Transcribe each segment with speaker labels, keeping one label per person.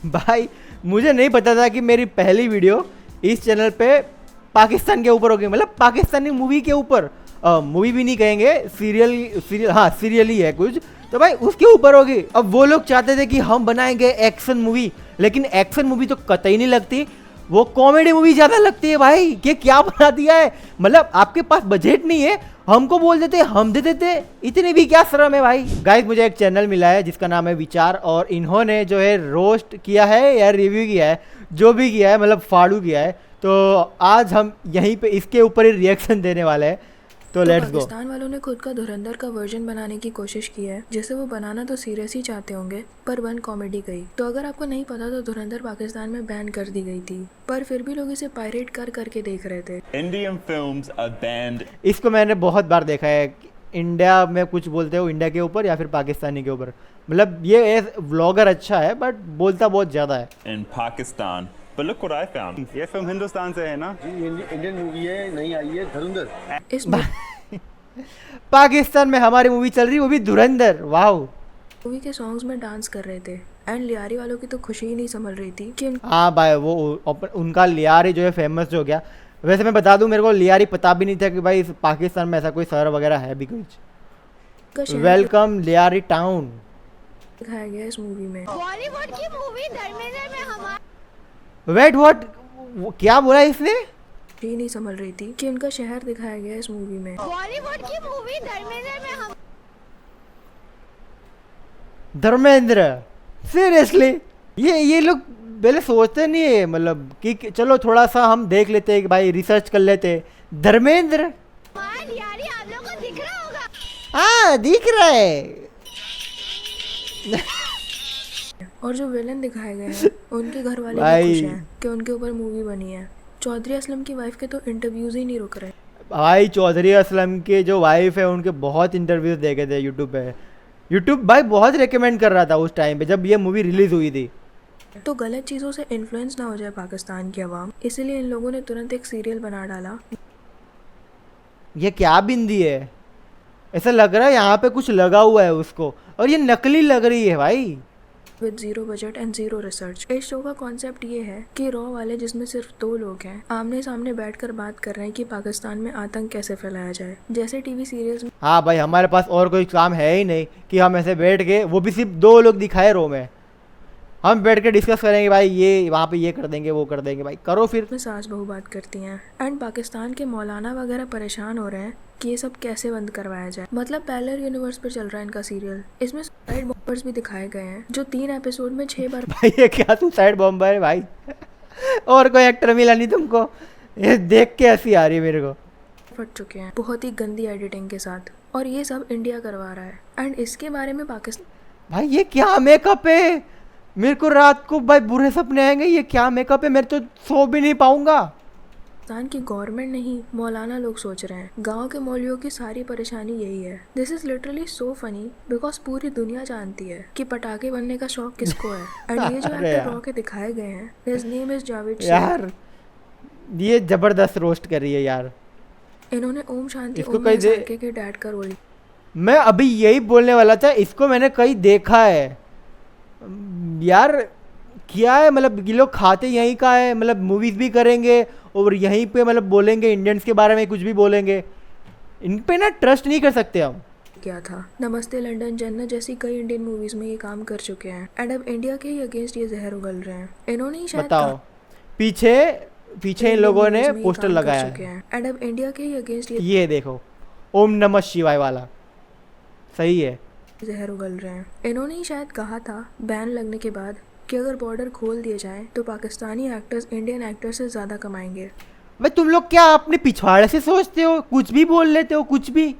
Speaker 1: भाई मुझे नहीं पता था कि मेरी पहली वीडियो इस चैनल पे पाकिस्तान के ऊपर होगी, मतलब पाकिस्तानी मूवी के ऊपर। मूवी भी नहीं कहेंगे, सीरियल हाँ सीरियल ही है कुछ, तो भाई उसके ऊपर होगी। अब वो लोग चाहते थे कि हम बनाएंगे एक्शन मूवी, लेकिन एक्शन मूवी तो कतई नहीं लगती, वो कॉमेडी मूवी ज़्यादा लगती है भाई। कि क्या बना दिया है, मतलब आपके पास बजट नहीं है, हमको बोल देते हम दे देते, इतनी भी क्या शर्म है भाई। गाइस मुझे एक चैनल मिला है जिसका नाम है विचार, और इन्होंने जो है रोस्ट किया है या रिव्यू किया है, जो भी किया है मतलब फाड़ू किया है, तो आज हम यहीं पे इसके ऊपर ही रिएक्शन देने वाले हैं। तो लेट्स गो।
Speaker 2: पाकिस्तान वालों ने खुद का धुरंधर का वर्जन बनाने की कोशिश की है, जिसे वो बनाना तो सीरियस ही चाहते होंगे, पर वन कॉमेडी गई। तो अगर आपको नहीं पता तो धुरंधर पाकिस्तान में बैन कर दी गई थी, पर फिर भी लोग इसे पायरेट करके देख रहे थे।
Speaker 3: Indian films are banned.
Speaker 1: इसको मैंने बहुत बार देखा है, इंडिया में कुछ बोलते हो इंडिया के ऊपर या फिर पाकिस्तानी के ऊपर, मतलब ये व्लॉगर अच्छा है बट बोलता बहुत ज़्यादा है।
Speaker 3: In Pakistan. But look what I found.
Speaker 4: ये फिल्म हिंदुस्तान से है ना जी, इंडियन मूवी है, नई आई है धुरंधर।
Speaker 2: इस
Speaker 1: पाकिस्तान में हमारी मूवी चल रही, वो भी धुरंधर, वाह।
Speaker 2: मूवी के सॉन्ग्स में डांस कर रहे थे, एंड लियारी वालों की तो खुशी ही नहीं संभल रही थी कि
Speaker 1: हाँ भाई वो उनका लियारी जो है फेमस हो गया। वैसे मैं बता दूं, मेरे को लियारी पता भी नहीं था कि भाई पाकिस्तान में ऐसा कोई शहर वगैरह है भी कुछ।
Speaker 2: उनका शहर
Speaker 1: वेलकम लियारी टाउन
Speaker 2: दिखाया गया इस मूवी में।
Speaker 5: बॉलीवुड की मूवी धर्मेंद्र में हमारा
Speaker 1: वेट व्हाट, क्या बोला इसने?
Speaker 2: ही नहीं संभल रही थी कि उनका शहर दिखाया गया इस मूवी में।
Speaker 5: बॉलीवुड की मूवी धर्मेंद्र में हम
Speaker 1: धर्मेंद्र, सीरियसली ये लोग पहले सोचते नहीं है, मतलब कि चलो थोड़ा सा हम देख लेते हैं कि भाई रिसर्च कर लेते। धर्मेंद्र,
Speaker 5: यारी आप लोगों को दिख रहा होगा।
Speaker 1: हाँ दिख रहा है।
Speaker 2: और जो विलन दिखाए गए हैं उनके घर वाले
Speaker 1: भाई।
Speaker 2: भी खुश हैं कि उनके ऊपर मूवी बनी है। चौधरी असलम की वाइफ के तो इंटरव्यूज ही नहीं रुक रहे।
Speaker 1: भाई चौधरी असलम के जो वाइफ है उनके बहुत इंटरव्यूज देखे थे यूट्यूब पे। यूट्यूब भाई बहुत रिकमेंड कर रहा था उस टाइम पे जब ये मूवी रिलीज हुई थी।
Speaker 2: तो गलत चीज़ों से इन्फ्लुएंस ना हो जाए पाकिस्तान की आवाम, इसीलिए इन लोगों ने तुरंत एक सीरियल बना डाला।
Speaker 1: ये क्या बिंदी है, ऐसा लग रहा है यहाँ पे कुछ लगा हुआ है उसको, और ये नकली लग रही है भाई।
Speaker 2: With zero budget and zero research. इस शो का कॉन्सेप्ट ये है कि रॉ वाले, जिसमें सिर्फ 2 लोग हैं, आमने सामने बैठकर बात कर रहे हैं कि पाकिस्तान में आतंक कैसे फैलाया जाए, जैसे टीवी सीरियल्स में।
Speaker 1: हाँ भाई हमारे पास और कोई काम है ही नहीं कि हम ऐसे बैठ के, वो भी सिर्फ 2 लोग दिखाए रो में, हम बैठ के डिस्कस करेंगे भाई ये वहाँ पे ये कर देंगे वो कर देंगे। भाई करो फिर।
Speaker 2: में सास बहू बात करती हैं, एंड पाकिस्तान के मौलाना वगैरह परेशान हो रहे हैं कि ये सब कैसे बंद करवाया जाए। मतलब पैरेलल यूनिवर्स पर चल रहा है इनका सीरियल। इसमें सुसाइड बॉम्बर्स भी दिखाए गए हैं, जो 3 एपिसोड में 6 बार
Speaker 1: भाई ये क्या सुसाइड बॉम्बर है भाई। और कोई एक्टर मिला नहीं तुमको? ये देख के हंसी आ रही है मेरे को।
Speaker 2: फट चुके हैं बहुत ही गंदी एडिटिंग के साथ, और ये सब इंडिया करवा रहा है। एंड इसके बारे में पाकिस्तान
Speaker 1: भाई ये क्या मेकअप है, मेरे को रात को भाई बुरे सपने आएंगे। ये क्या मेकअप है, मैं तो सो भी नहीं पाऊंगा।
Speaker 2: की गवर्नमेंट नहीं, मौलाना लोग सोच रहे हैं गांव के मौलवियों की सारी परेशानी यही है। This is literally so funny because पूरी दुनिया जानती है कि पटाखे बनने का शौक किसको है। एंड ये जो
Speaker 1: अरे
Speaker 2: एक्टर
Speaker 1: यार।
Speaker 2: रॉ के दिखाए गए हैं, his name is Javed Sheikh.
Speaker 1: यार ये जबरदस्त रोस्ट कर रही है यार।
Speaker 2: इन्होंने ओम शांति
Speaker 1: इसको
Speaker 2: ओम
Speaker 1: कहीं दे-
Speaker 2: SRK के डैड का रोल।
Speaker 1: मैं अभी यही बोलने वाला था, इसको मैंने कहीं देखा है यार। क्या है, मतलब ये लोग खाते यहीं का है, मतलब मूवीज भी करेंगे और यहीं पे मतलब बोलेंगे इंडियंस के बारे में, कुछ भी बोलेंगे। इन पे ना ट्रस्ट नहीं कर सकते हम।
Speaker 2: क्या था नमस्ते लंदन, जन्नत जैसी कई इंडियन मूवीज में ये काम कर चुके हैं, एंड अब इंडिया के ही अगेंस्ट ये जहर उगल रहे हैं। इन्होंने ही शायद
Speaker 1: बताओ, पीछे पीछे इन लोगों ने पोस्टर लगाया है,
Speaker 2: एंड अब इंडिया के ही अगेंस्ट ये
Speaker 1: ये देखो ओम नमः शिवाय वाला, सही है।
Speaker 2: जहर उगल रहे हैं। इन्होंने ही शायद कहा था बैन लगने के बाद कि अगर बॉर्डर खोल दिए जाए तो पाकिस्तानी एक्टर्स इंडियन एक्टर्स से ज़्यादा कमाएंगे।
Speaker 1: भाई तुम लोग क्या अपने पिछवाड़े से सोचते हो, कुछ भी बोल लेते हो कुछ भी।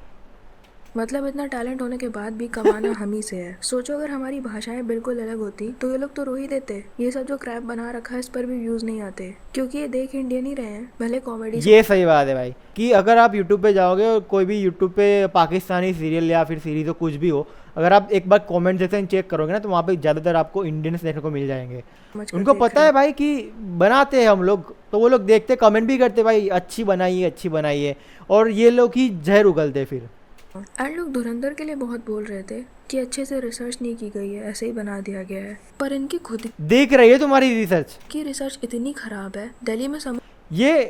Speaker 2: मतलब इतना टैलेंट होने के बाद भी कमाना हम ही से है। सोचो अगर हमारी भाषाएं बिल्कुल अलग होती तो ये लोग तो रो ही देते। ये सब जो क्रैप बना रखा है इस पर भी व्यूज नहीं आते, क्योंकि ये देख इंडियन ही रहे हैं, भले कॉमेडी।
Speaker 1: ये सही बात है भाई कि अगर आप यूट्यूब पे जाओगे और कोई भी यूट्यूब पे पाकिस्तानी सीरियल या फिर सीरीज हो कुछ भी हो, अगर आप एक बार कमेंट सेक्शन चेक करोगे ना तो वहाँ पे ज़्यादातर आपको इंडियंस देखने को मिल जाएंगे। उनको पता है भाई कि बनाते हैं हम लोग, तो वो लोग देखते कमेंट भी करते भाई अच्छी बनाइए अच्छी बनाइए, और ये लोग ही जहर उगलते फिर।
Speaker 2: एंड लोग धुरंधर के लिए बहुत बोल रहे थे कि अच्छे से रिसर्च नहीं की गई है, ऐसे ही बना दिया गया है। पर इनकी खुद
Speaker 1: देख रही है तुम्हारी रिसर्च?
Speaker 2: की रिसर्च इतनी खराब है, दिल्ली में
Speaker 1: ये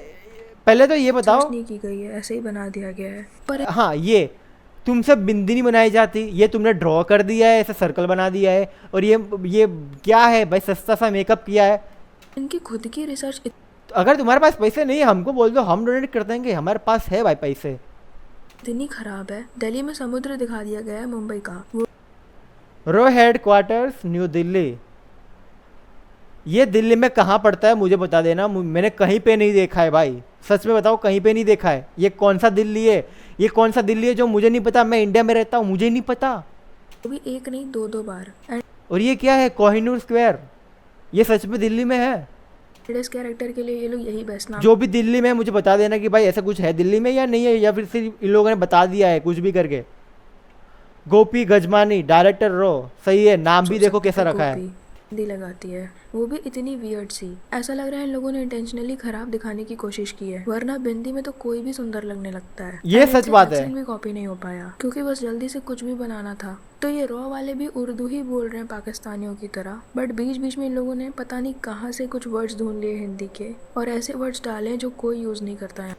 Speaker 1: पहले तो ये बताओ।
Speaker 2: नहीं की गई है, ऐसे ही बना दिया गया है। पर
Speaker 1: हाँ, ये तुमसे बिंदी नहीं बनाई जाती, ये तुमने ड्रॉ कर दिया है, ऐसे सर्कल बना दिया है। और ये क्या है भाई, सस्ता सा मेकअप किया है।
Speaker 2: इनकी खुद की रिसर्च
Speaker 1: अगर तुम्हारे पास पैसे नहीं है हमको बोल दो, हम डोनेट कर देंगे, हमारे पास है भाई पैसे।
Speaker 2: इतनी खराब है, दिल्ली में समुद्र दिखा दिया गया है मुंबई का।
Speaker 1: रो हेड क्वार्टर्स न्यू दिल्ली। ये दिल्ली में कहाँ पड़ता है मुझे बता देना, मैंने कहीं पे नहीं देखा है भाई, सच में बताओ, कहीं पे नहीं देखा है। ये कौन सा दिल्ली है, ये कौन सा दिल्ली है जो मुझे नहीं पता? मैं इंडिया में रहता हूँ, मुझे नहीं पता।
Speaker 2: वो भी एक नहीं दो बार। एंड
Speaker 1: और ये क्या है, कोहिनूर स्क्वायर? ये सच में दिल्ली में है?
Speaker 2: इस कैरेक्टर के लिए ये लोग यही बेस्ट नाम।
Speaker 1: जो भी दिल्ली में है मुझे बता देना कि भाई ऐसा कुछ है दिल्ली में या नहीं है, या फिर सिर्फ इन लोगों ने बता दिया है कुछ भी करके। गोपी गजमानी, डायरेक्टर रो, सही है, नाम भी देखो कैसा रखा है।
Speaker 2: हिंदी लगाती है, वो भी इतनी वियर्ड सी। ऐसा लग रहा है इन लोगों ने इंटेंशनली खराब दिखाने की कोशिश की है, वरना बिंदी में तो कोई भी सुंदर लगने लगता है।
Speaker 1: ये
Speaker 2: And
Speaker 1: सच
Speaker 2: इनसे
Speaker 1: बात है।
Speaker 2: accent भी कॉपी नहीं हो पाया क्योंकि बस जल्दी से कुछ भी बनाना था। तो ये रॉ वाले भी उर्दू ही बोल रहे हैं पाकिस्तानियों की तरह, बट बीच बीच में इन लोगों ने पता नहीं कहाँ से कुछ वर्ड्स ढूंढ लिए हिंदी के और ऐसे वर्ड्स डाले जो कोई यूज नहीं करता है।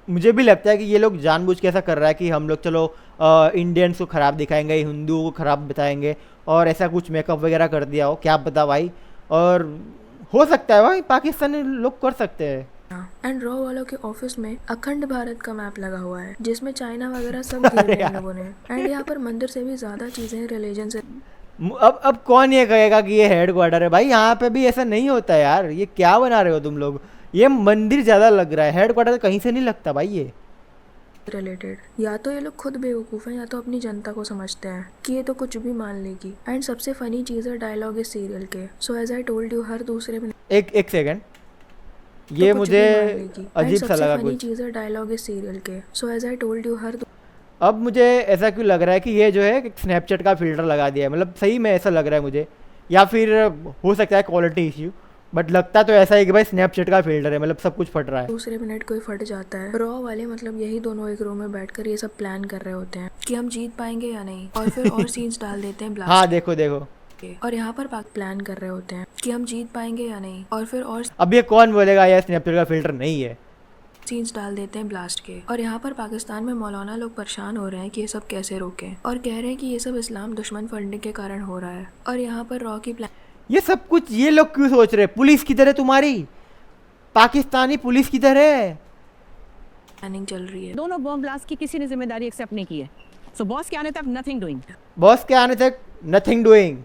Speaker 1: मुझे भी लगता है कि ये लोग जानबूझ के ऐसा कर रहा है कि हम लोग चलो इंडियंस को ख़राब दिखाएंगे, हिंदुओं को ख़राब बताएंगे, और ऐसा कुछ मेकअप वगैरह कर दिया हो, क्या पता भाई। और हो सकता है भाई पाकिस्तानी लोग कर सकते हैं।
Speaker 2: एंड रॉ वालों के ऑफिस में अखंड भारत का मैप लगा हुआ है जिसमें चाइना वगैरह सब गिर रहे हैं लोगों ने। एंड यहाँ पर मंदिर से भी ज्यादा चीजें रिलीजन से।
Speaker 1: अब कौन ये कहेगा कि ये हेड क्वार्टर है? भाई यहाँ पे भी ऐसा नहीं होता यार, ये क्या बना रहे हो तुम लोग? ये मंदिर ज़्यादा लग रहा है, हेड क्वार्टर कहीं से नहीं लगता भाई ये
Speaker 2: रिलेटेड। या तो ये लोग खुद बेवकूफ़ हैं या तो अपनी जनता को समझते हैं कि ये तो कुछ भी मान लेगी। एंड सबसे फनी चीज़ है डायलॉग इस सीरियल के। So as I told you, हर दूसरे में
Speaker 1: एक सेकंड, ये मुझे अजीब सा लगा
Speaker 2: फनी
Speaker 1: कुछ।
Speaker 2: चीज़ है डायलॉग इस सीरियल के। So as I told you,
Speaker 1: अब मुझे ऐसा क्यों लग रहा है कि ये जो है स्नैपचैट का फिल्टर लगा दिया है, मतलब सही में ऐसा लग रहा है मुझे, या फिर हो सकता है क्वालिटी इश्यू, बट लगता तो ऐसा है कि भाई स्नैपचैट का फिल्टर है, मतलब सब कुछ फट रहा है।
Speaker 2: दूसरे मिनट कोई फट जाता है। रॉ वाले मतलब यही दोनों एक रूम में बैठकर ये सब प्लान कर रहे होते हैं कि हम जीत पाएंगे या नहीं, और फिर और सीन्स डाल देते हैं ब्लास्ट
Speaker 1: हाँ देखो देखो,
Speaker 2: के। और यहाँ पर प्लान कर रहे होते हैं कि हम जीत पाएंगे या नहीं, और फिर और
Speaker 1: अब ये कौन बोलेगा यार स्नैपचैट का फिल्टर नहीं है?
Speaker 2: सीन्स डाल देते हैं ब्लास्ट के। और यहाँ पर पाकिस्तान में मौलाना लोग परेशान हो रहे हैं कि ये सब कैसे रोकें, और कह रहे हैं कि ये सब इस्लाम दुश्मन फंडिंग के कारण हो रहा है। और यहाँ पर रॉ की
Speaker 1: ये सब कुछ ये लोग क्यों सोच रहे हैं? पुलिस की तरह तुम्हारी, पाकिस्तानी पुलिस की तरह
Speaker 2: प्लानिंग चल रही है।
Speaker 6: दोनों बॉम्ब ब्लास्ट की किसी ने जिम्मेदारी एक्सेप्ट नहीं की है। सो बॉस के आने तक नथिंग डूइंग।
Speaker 1: बॉस के आने तक नथिंग डूइंग।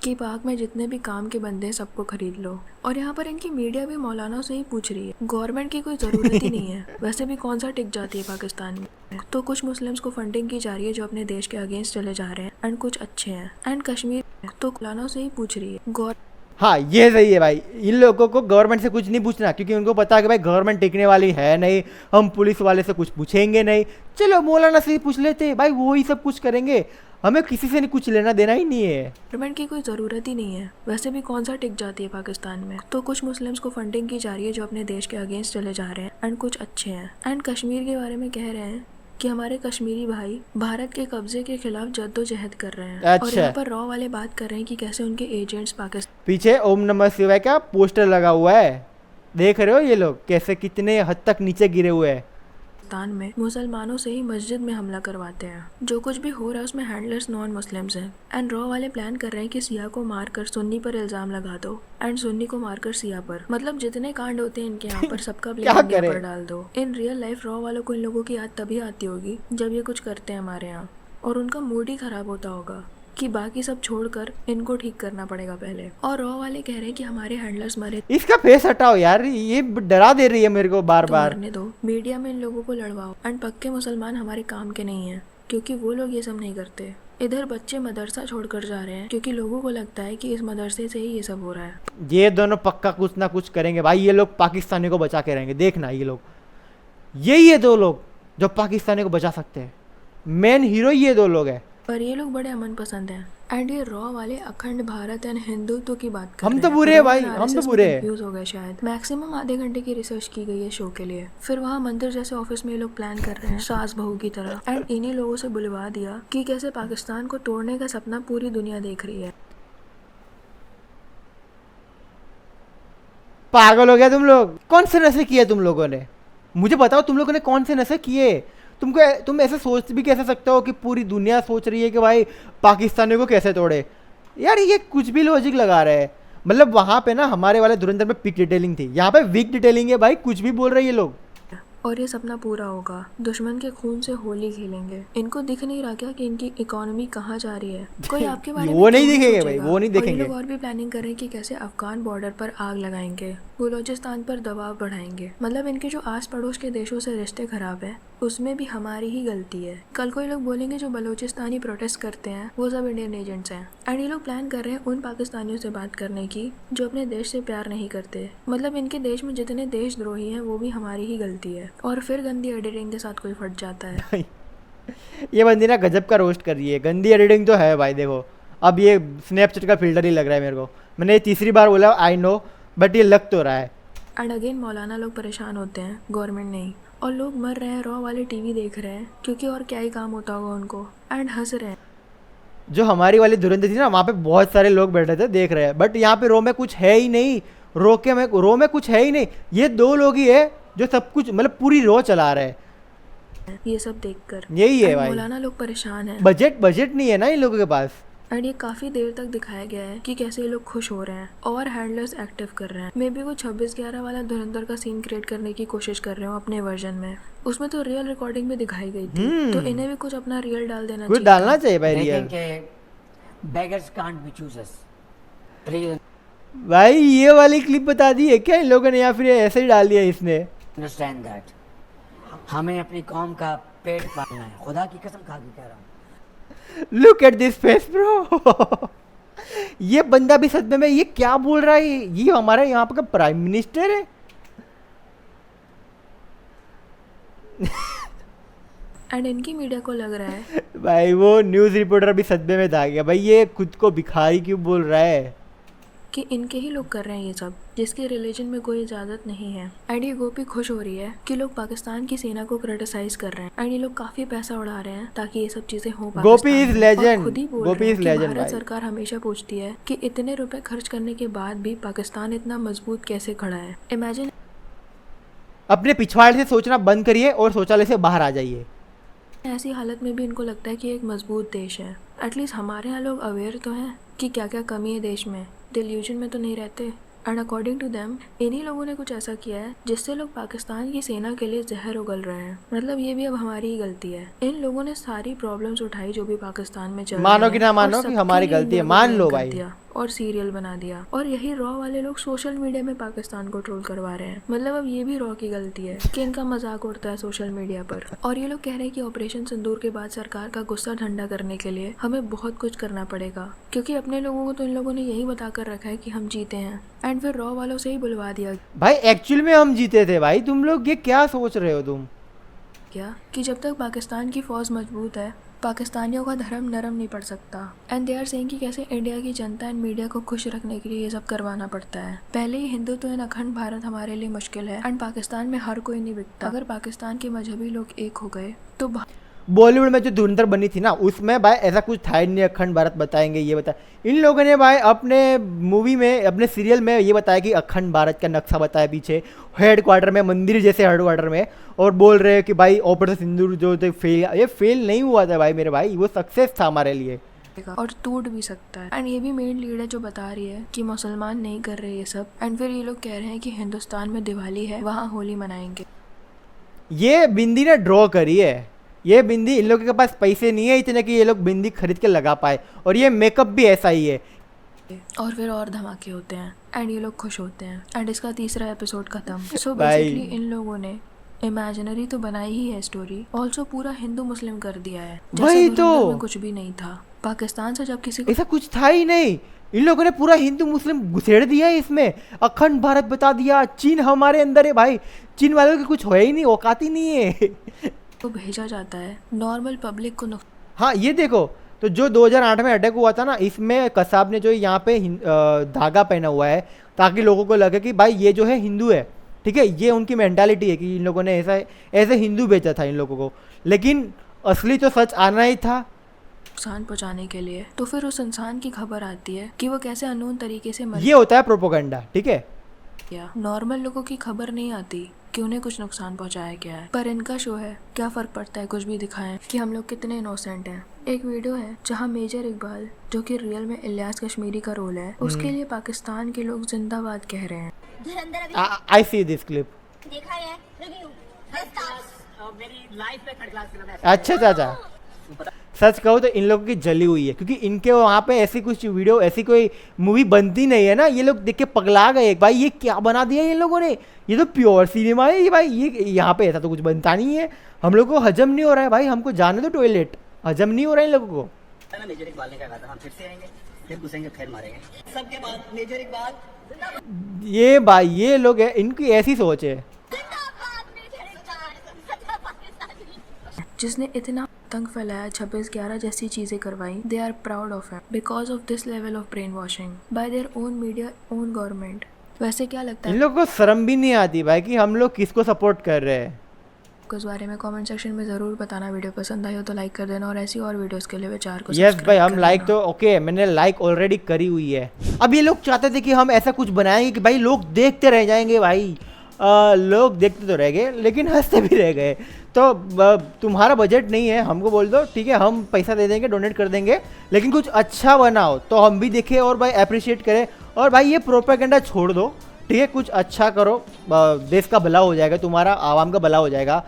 Speaker 2: कि पाक में जितने भी काम के बंदे हैं सबको खरीद लो। और यहाँ पर इनकी मीडिया भी मौलाना से ही पूछ रही है, गवर्नमेंट की कोई ज़रूरत ही नहीं है, वैसे भी कौन सा टिक जाती है पाकिस्तान में। तो कुछ मुस्लिम्स को फंडिंग की जा रही है जो अपने देश के अगेंस्ट चले जा रहे हैं, एंड कुछ अच्छे हैं। एंड कश्मीर तो मौलाना से ही पूछ रही है।
Speaker 1: हाँ ये सही है भाई, इन लोगों को गवर्नमेंट से कुछ नहीं पूछना, क्योंकि उनको पता है कि भाई गवर्नमेंट टिकने वाली है नहीं, हम पुलिस वाले से कुछ पूछेंगे नहीं, चलो मौलाना से ही पूछ लेते हैं भाई, वो ही सब कुछ करेंगे, हमें किसी से कुछ लेना देना ही नहीं है।
Speaker 2: गवर्नमेंट की कोई ज़रूरत ही नहीं है, वैसे भी कौन सा टिक जाती है पाकिस्तान में। तो कुछ मुस्लिम्स को फंडिंग की जा रही है जो अपने देश के अगेंस्ट चले जा रहे हैं, एंड कुछ अच्छे हैं। एंड कश्मीर के बारे में कह रहे हैं कि हमारे कश्मीरी भाई भारत के कब्जे के खिलाफ जद्दोजहद कर रहे हैं।
Speaker 1: अच्छा।
Speaker 2: और यहाँ पर रॉ वाले बात कर रहे हैं कि कैसे उनके एजेंट्स पाकिस्तान
Speaker 1: पीछे ओम नमः शिवाय का पोस्टर लगा हुआ है, देख रहे हो ये लोग कैसे कितने हद तक नीचे गिरे हुए हैं।
Speaker 2: में मुसलमानों से ही मस्जिद में हमला करवाते हैं। जो कुछ भी हो रहा है उसमें हैंडलर्स नॉन मुस्लिम्स हैं। एंड रॉ वाले प्लान कर रहे हैं कि सिया को मारकर सुन्नी पर इल्जाम लगा दो, एंड सुन्नी को मारकर सिया पर। मतलब जितने कांड होते हैं इनके यहाँ पर सबका ब्लेम इंडिया पर डाल दो। इन रियल लाइफ रॉ वालों को इन लोगों की याद तभी आती होगी जब ये कुछ करते हैं हमारे यहाँ, और उनका मूड ही खराब होता होगा कि बाकी सब छोड़कर इनको ठीक करना पड़ेगा पहले। और रॉ वाले कह रहे हैं कि हमारे हैंडलर्स मरे,
Speaker 1: इसका फेस हटाओ यार, ये डरा दे रही है मेरे को बार बार।
Speaker 2: मरने दो, मीडिया में इन लोगों को लड़वाओ। एंड पक्के मुसलमान हमारे काम के नहीं है क्योंकि वो लोग ये सब नहीं करते। इधर बच्चे मदरसा छोड़कर जा रहे हैं क्योंकि लोगों को लगता है कि इस मदरसे से ही ये सब हो रहा है।
Speaker 1: ये दोनों पक्का कुछ ना कुछ करेंगे भाई, ये लोग पाकिस्तानी को बचा के रहेंगे, देखना ये लोग, यही है दो लोग जो पाकिस्तानी को बचा सकते हैं, मेन हीरो ये दो लोग हैं।
Speaker 2: पर ये लोग बड़े अमन पसंद हैं एंड ये रॉ वाले अखंड भारत एंड हिंदुत्व की बात कर
Speaker 1: हम
Speaker 2: रहे
Speaker 1: तो
Speaker 2: हैं।
Speaker 1: बुरे हैं भाई,
Speaker 2: RSS
Speaker 1: हम तो
Speaker 2: में
Speaker 1: बुरे हैं।
Speaker 2: कंफ्यूज हो गए शायद। मैक्सिमम आधे घंटे की रिसर्च की गई है शो के लिए। फिर वहाँ मंदिर जैसे ऑफिस में ये लोग प्लान कर रहे हैं सास बहू की तरह एंड इन्हीं लोगों से बुलवा दिया कि कैसे पाकिस्तान को तोड़ने का सपना पूरी दुनिया देख रही है।
Speaker 1: पागल हो गया तुम लोग। कौन से नशे किए तुम लोगों ने? मुझे बताओ तुम लोगों ने कौन से नशे किए? तुम ऐसे सोच भी कैसे सकते हो कि पूरी दुनिया सोच रही है कि भाई पाकिस्तानियों को कैसे तोड़े? यार ये कुछ भी लॉजिक लगा रहे हैं। मतलब वहाँ पे ना हमारे वाले धुरंधर में पीक डिटेलिंग थी, यहाँ पे वीक डिटेलिंग है भाई, कुछ भी बोल रहे हैं ये लोग।
Speaker 2: और ये सपना पूरा होगा। दुश्मन के खून से होली खेलेंगे। इनको दिख नहीं रहा क्या कि इनकी इकोनॉमी कहाँ जा रही है? कोई आपके बारे में
Speaker 1: वो नहीं
Speaker 2: क्यों
Speaker 1: दिखेंगे
Speaker 2: सोचेगा?
Speaker 1: भाई, वो नहीं
Speaker 2: और ये
Speaker 1: दिखेंगे।
Speaker 2: लोग और भी प्लानिंग कर रहे हैं कि कैसे अफगान बॉर्डर पर आग लगाएंगे, बलूचिस्तान पर दबाव बढ़ाएंगे। मतलब इनके जो आस पड़ोस के देशों से रिश्ते खराब है उसमें भी हमारी ही गलती है। कल को ये लोग बोलेंगे जो बलूचिस्तानी प्रोटेस्ट करते हैं वो सब इंडियन एजेंट्स हैं। एंड ये लोग प्लान कर रहे हैं उन पाकिस्तानियों से बात करने की जो अपने देश से प्यार नहीं करते। मतलब इनके देश में जितने देशद्रोही हैं वो भी हमारी ही गलती है। और फिर गंदी एडिटिंग के साथ कोई फट जाता है।
Speaker 1: ये बंदी ना गजब का रोस्ट कर रही है। गंदी एडिटिंग तो है भाई। देखो अब ये स्नैपचैट का फिल्टर ही लग रहा है मेरे को। मैंने ये तीसरी बार बोला, आई नो, बट ये लग तो रहा है।
Speaker 2: एंड अगेन मौलाना लोग परेशान होते हैं, गवर्नमेंट नहीं। और लोग मर रहे हैं, रॉ वाले टीवी देख रहे हैं क्योंकि और क्या ही काम होता होगा उनको, एंड हंस रहे हैं।
Speaker 1: जो हमारी वाली धुरंधर थी ना, वहाँ पे बहुत सारे लोग बैठे थे देख रहे हैं, बट यहाँ पे रो में कुछ है ही नहीं। रो में कुछ है ही नहीं। ये दो लोग ही है जो सब कुछ मतलब पूरी रो चला रहे हैं।
Speaker 2: ये सब देखकर
Speaker 1: यही है
Speaker 2: एंड
Speaker 1: भाई।
Speaker 2: मौलाना लोग परेशान हैं।
Speaker 1: बजट नहीं है ना इन लोगों के पास।
Speaker 2: एंड ये काफ़ी देर तक दिखाया गया है कि कैसे ये लोग खुश हो रहे हैं और हैंडलर्स एक्टिव कर रहे हैं। मे बी वो 26/11 वाला धुरंधर का सीन क्रिएट करने की कोशिश कर रहे हो अपने वर्जन में। उसमें तो रियल रिकॉर्डिंग भी दिखाई गई थी, तो इन्हें भी कुछ अपना रियल डाल देना
Speaker 1: कुछ
Speaker 2: चाहिए।
Speaker 1: डालना चाहिए भाई
Speaker 7: They
Speaker 1: real.
Speaker 7: think beggars can't be choosers. Please
Speaker 1: भाई ये वाली क्लिप बता दी है क्या इन लोगों ने, या फिर ऐसे ही डाल दिया इसने?
Speaker 7: understand that. हमें अपनी कौम का पेट पालना है। खुदा की कसम खा के कह रहा हूँ।
Speaker 1: Look at this face bro. ये बंदा भी सदमे में, ये क्या बोल रहा है? ये हमारे यहाँ का प्राइम मिनिस्टर है।
Speaker 2: एंड इनकी मीडिया को लग रहा है
Speaker 1: भाई वो न्यूज़ रिपोर्टर भी सदमे में था गया। भाई ये खुद को भिखारी क्यों बोल रहा है?
Speaker 2: कि इनके ही लोग कर रहे हैं ये सब, जिसके रिलीजन में कोई इजाज़त नहीं है। एंड ये गोपी खुश हो रही है कि लोग पाकिस्तान की सेना को क्रिटिसाइज कर रहे हैं एंड ये लोग काफ़ी पैसा उड़ा रहे हैं ताकि ये सब चीज़ें हो।
Speaker 1: गोपी is legend.
Speaker 2: खुद ही बोल
Speaker 1: गोपी
Speaker 2: रहे हैं
Speaker 1: is
Speaker 2: कि
Speaker 1: legend
Speaker 2: भारत
Speaker 1: भाई।
Speaker 2: सरकार हमेशा पूछती है कि इतने रुपए खर्च करने के बाद भी पाकिस्तान इतना मजबूत कैसे खड़ा है। इमेजिन
Speaker 1: अपने पिछवाड़े से सोचना बंद करिए और शौचालय से बाहर आ जाइए।
Speaker 2: ऐसी हालत में भी इनको लगता है कि एक मजबूत देश है। एटलीस्ट हमारे यहाँ लोग अवेयर तो हैं कि क्या क्या कमी है देश में, डिल्यूजन में तो नहीं रहते। एंड अकॉर्डिंग टू देम इन्हीं लोगों ने कुछ ऐसा किया है जिससे लोग पाकिस्तान की सेना के लिए जहर उगल रहे हैं। मतलब ये भी अब हमारी ही गलती है। इन लोगों ने सारी प्रॉब्लम्स उठाई जो भी पाकिस्तान में चल
Speaker 1: मानो
Speaker 2: रही
Speaker 1: कि
Speaker 2: हैं,
Speaker 1: ना
Speaker 2: और
Speaker 1: मानो कि
Speaker 2: सबके
Speaker 1: हमारी
Speaker 2: लिए
Speaker 1: गलती है,
Speaker 2: इंडिया को
Speaker 1: मान
Speaker 2: blame
Speaker 1: लो
Speaker 2: कर
Speaker 1: भाई।
Speaker 2: दिया और सीरियल बना दिया। और यही रॉ वाले लोग सोशल मीडिया में पाकिस्तान को ट्रोल करवा रहे हैं। मतलब अब ये भी रॉ की गलती है कि इनका मजाक उड़ता है सोशल मीडिया पर। और ये लोग कह रहे हैं कि ऑपरेशन सिंदूर के बाद सरकार का गुस्सा ठंडा करने के लिए हमें बहुत कुछ करना पड़ेगा, क्योंकि अपने लोगों को तो इन लोगों ने यही बता कर रखा है कि हम जीते हैं। एंड फिर रॉ वालों से ही बुलवा दिया
Speaker 1: भाई एक्चुअल में हम जीते थे भाई। तुम लोग ये क्या सोच रहे हो तुम?
Speaker 2: क्या कि जब तक पाकिस्तान की फौज मजबूत है पाकिस्तानियों का धर्म नरम नहीं पड़ सकता। एंड दे आर सेइंग कि कैसे इंडिया की जनता एंड मीडिया को खुश रखने के लिए ये सब करवाना पड़ता है। पहले ही हिंदुत्व एंड अखंड भारत हमारे लिए मुश्किल है एंड पाकिस्तान में हर कोई नहीं बिकता। अगर पाकिस्तान के मजहबी लोग एक हो गए तो
Speaker 1: बॉलीवुड में जो धुरंधर बनी थी ना, उसमें भाई ऐसा कुछ था ही नहीं अखंड भारत बताएंगे ये बता। इन लोगों ने भाई अपने मूवी में, अपने सीरियल में ये बताया कि अखंड भारत का नक्शा बताया पीछे हेड क्वार्टर में, मंदिर जैसे हेड क्वार्टर में, और बोल रहे हैं कि भाई ऑपरेशन सिंदूर जो थे फेल। ये फेल नहीं हुआ था भाई मेरे भाई, वो सक्सेस था हमारे लिए
Speaker 2: और टूट भी सकता है। एंड ये भी मेन लीड है जो बता रही है कि मुसलमान नहीं कर रहे ये सब। एंड फिर ये लोग कह रहे हैं कि हिंदुस्तान में दिवाली है, वहाँ होली मनाएंगे।
Speaker 1: ये बिंदी ने ड्रॉ करी है। ये बिंदी, इन लोगों के पास पैसे नहीं है इतने कि ये लोग बिंदी खरीद के लगा पाए, और ये मेकअप भी ऐसा ही है।
Speaker 2: और फिर और धमाके होते हैं एंड ये लोग खुश होते हैं। एंड इसका तीसरा एपिसोड खत्म। सो
Speaker 1: भाई।
Speaker 2: बेसिकली इन लोगों ने इमेजिनरी तो बनाई ही है स्टोरी, ऑल्सो पूरा हिंदू मुस्लिम कर दिया है।
Speaker 1: वही
Speaker 2: जैसे
Speaker 1: तो।
Speaker 2: धुरंधर में कुछ भी नहीं था। पाकिस्तान से जब किसी को
Speaker 1: ऐसा कुछ था ही नहीं। इन लोगों ने पूरा हिंदू मुस्लिम घुसेड़ दिया है इसमें, अखंड भारत बता दिया। चीन हमारे अंदर है भाई, चीन वालों की कुछ है ही नहीं, औकात ही नहीं है।
Speaker 2: भेजा जाता है, नॉर्मल पब्लिक को
Speaker 1: हाँ ये देखो, तो जो 2008 में अटैक हुआ था ना, इसमें कसाब ने जो यहाँ पे धागा पहना हुआ है ताकि लोगों को लगे कि भाई ये जो है हिंदू है, ठीक है। ये उनकी मेंटालिटी है कि इन लोगों ने ऐसे हिंदू बेचा था इन लोगों को, लेकिन असली तो सच आना ही था।
Speaker 2: नुकसान पहुंचाने के लिए। तो फिर उस इंसान की खबर आती है कि वो कैसे अननोन तरीके से मर
Speaker 1: ये होता है प्रोपोगंडा, ठीक है।
Speaker 2: गया। नॉर्मल लोगों की खबर नहीं आती कि उन्हें कुछ नुकसान पहुंचाया गया है, पर इनका शो है, क्या फर्क पड़ता है कुछ भी दिखाएं कि हम लोग कितने इनोसेंट हैं। एक वीडियो है जहां मेजर इकबाल, जो कि रियल में इलियास कश्मीरी का रोल है, उसके लिए पाकिस्तान के लोग जिंदाबाद कह रहे हैं।
Speaker 1: आई सी दिस क्लिप।
Speaker 5: देखा है रिव्यू
Speaker 7: मेरी लाइफ पे थर्ड क्लास फिल्म है।
Speaker 1: अच्छा चाचा, सच कहो तो इन लोगों की जली हुई है, क्योंकि इनके वहाँ पे ऐसी कुछ वीडियो, ऐसी कोई मूवी बनती नहीं है ना। ये लोग देख के पगला गए, भाई ये क्या बना दिया इन लोगों ने, ये तो प्योर सिनेमा है ये भाई। ये यहाँ पे ऐसा तो कुछ बनता नहीं है, हम लोग को हजम नहीं हो रहा है भाई, हमको जाने दो टॉयलेट, हजम नहीं हो रहा है इन लोगों को।
Speaker 7: मेजर इकबाल ने कहा था हम फिर से आएंगे, फिर घुसेंगे, फिर मारेंगे। सबके बाद मेजर इकबाल।
Speaker 1: ये भाई ये लोग है, इनकी ऐसी सोच है।
Speaker 2: जिसने इतना आतंक फैलाया, 26/11 जैसी चीजें करवाई, they are proud of him because of this level of brainwashing by their own media, own government. वैसे क्या लगता
Speaker 1: इन
Speaker 2: है
Speaker 1: लोगों को शर्म भी नहीं आती भाई कि हम लोग किसको सपोर्ट कर रहे हैं।
Speaker 2: आपको इस बारे में कमेंट सेक्शन में ज़रूर बताना। वीडियो पसंद आई हो तो लाइक कर देना, और ऐसी और वीडियोस के लिए विचार को
Speaker 1: यस
Speaker 2: subscribe
Speaker 1: भाई, हम
Speaker 2: कर
Speaker 1: लाइक
Speaker 2: देना।
Speaker 1: तो ओके, मैंने लाइक ऑलरेडी करी हुई है। अब ये लोग चाहते थे कि हम ऐसा कुछ बनाएंगे कि भाई लोग देखते रह जाएंगे भाई, लोग देखते तो रह गए लेकिन हंसते भी रह गए। तो तुम्हारा बजट नहीं है, हमको बोल दो, ठीक है, हम पैसा दे देंगे, डोनेट कर देंगे, लेकिन कुछ अच्छा बनाओ तो हम भी देखें और भाई अप्रिशिएट करें। और भाई ये प्रोपेगेंडा छोड़ दो, ठीक है, कुछ अच्छा करो, देश का भला हो जाएगा, तुम्हारा आवाम का भला हो जाएगा,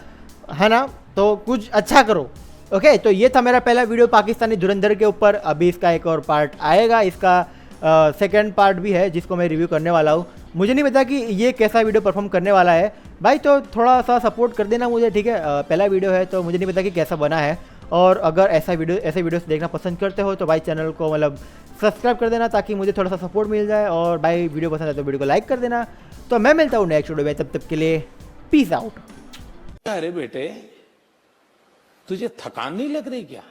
Speaker 1: है ना। तो कुछ अच्छा करो, ओके। तो ये था मेरा पहला वीडियो पाकिस्तानी धुरंधर के ऊपर। अभी इसका एक और पार्ट आएगा, इसका सेकंड पार्ट भी है जिसको मैं रिव्यू करने वाला हूँ। मुझे नहीं पता कि ये कैसा वीडियो परफॉर्म करने वाला है भाई, तो थोड़ा सा सपोर्ट कर देना मुझे, ठीक है। पहला वीडियो है तो मुझे नहीं पता कि कैसा बना है, और अगर ऐसे वीडियोस देखना पसंद करते हो तो भाई चैनल को मतलब सब्सक्राइब कर देना ताकि मुझे थोड़ा सा सपोर्ट मिल जाए। और भाई वीडियो पसंद है तो वीडियो को लाइक कर देना। तो मैं मिलता हूँ नेक्स्ट वीडियो में, तब तक के लिए पीस आउट।
Speaker 8: अरे बेटे, तुझे थकान नहीं लग रही क्या?